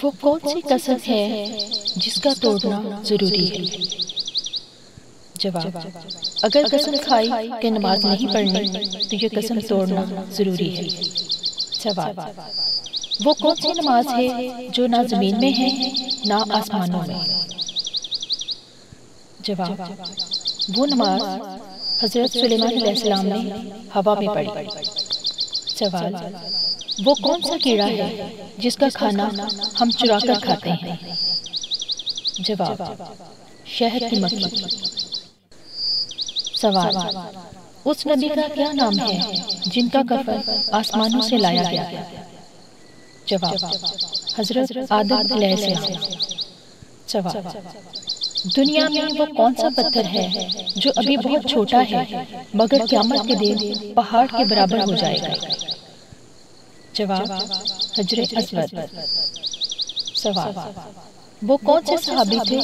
वो कौन सी कसम है जिसका तोड़ना जरूरी है? जवाब, अगर कसम खाई कि नमाज नहीं पढ़नी तो ये कसम तोड़ना जरूरी है। सवाल, वो कौन सी नमाज है जो ना जमीन में है ना आसमानों में? जवाब, वो नमाज हजरत सुलेमान अलैहिस्सलाम ने हवा में पढ़ी। सवाल, वो कौन सा कीड़ा है जिसका खाना हम चुरा कर खाते हैं? जवाब, शहद की मक्खी। सवाल, उस नबी का क्या नाम है जिनका कफन आसमानों से लाया गया? जवाब, हजरत आदम अलैहिस्सलाम। सवाल, दुनिया में वो कौन सा पत्थर है जो अभी बहुत छोटा है मगर क़यामत के दिन पहाड़ के बराबर हो जाएगा? जवाब, हजरे अस्वद। सवाल, वो कौन से सहाबी थे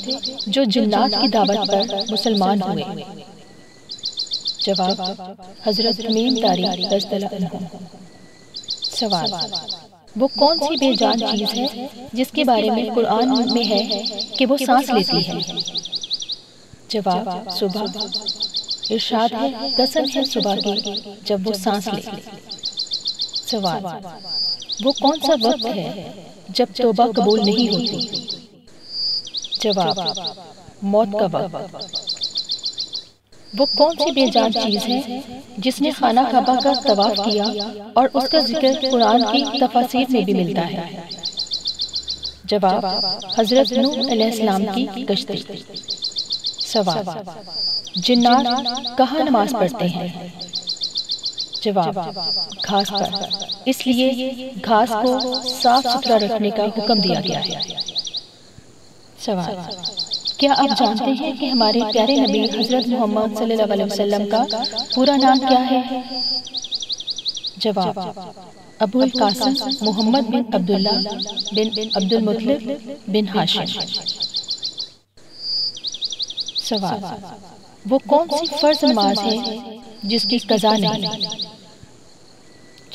जो जिन्नात की दावत पर मुसलमान हुए? जवाब, हजरत तमीम दारी रज़ियल्लाहु अन्हु। सवाल, वो कौन सी बेजान चीज है जिसके बारे में कुरान में है कि वो सांस लेती है? जवाब, सुबह। इरशाद है, कसम है सुबह की जब वो सांस ले। सवाल, वो कौन सा वक्त है जब तौबा कबूल नहीं होती? जवाब, मौत का वक्त। वो कौन सी बेजान चीज है जिसने खाना काबा का तवाफ किया और उसका जिक्र कुरान की तफासीर में भी मिलता है? जवाब, हजरत नूह अलैहिस्सलाम की कश्ती। सवाल, जिन्नात कहाँ नमाज पढ़ते हैं? जवाब, घास पर, इसलिए घास को साफ सुथरा रखने का हुक्म दिया गया है। सवाल, क्या आप जानते हैं कि हमारे प्यारे नबी हजरत मोहम्मद सल्लल्लाहु अलैहि वसल्लम का पूरा नाम क्या है? जवाब, अबुल कासिम मोहम्मद बिन अब्दुल्ला बिन अब्दुल मुत्तलिब बिन हाशिम। सवाल, वो कौन सी फर्ज नमाज है जिसकी कज़ा नहीं?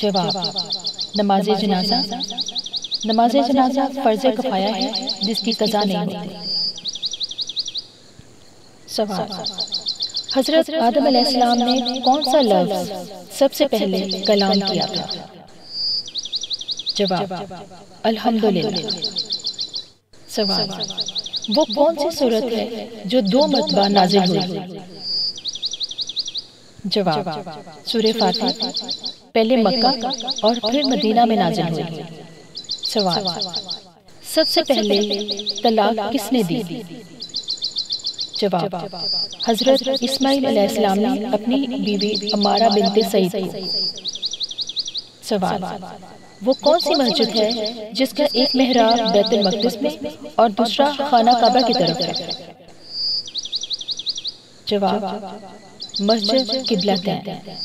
जवाब, नमाज जनाजा। नमाज जनाजा फर्ज किफ़ाया है जिसकी कज़ा नहीं होती। सवाल, हजरत आदम अलैहिस्सलाम ने कौन सा लफ्ज सबसे पहले कलाम किया था? जवाब, अल्हम्दुलिल्लाह। सवाल, वो कौन सी सूरत है जो 2 मरतबा नाज़िल हुई? जवाब, सूरह फातिहा, पहले मक्का और फिर मदीना में नाज़िल हुई। सवाल, सबसे पहले तलाक किसने दी? जवाब, हजरत इस्माइल अलैहिस्सलाम ने अपनी बीवी अमारा बिनते सईद को। सवाल, वो कौन सी मस्जिद है जिसका एक मेहराब बैतुल मक़दिस में और दूसरा खाना काबा की तरफ है? जवाब, मस्जिद किबलतैन।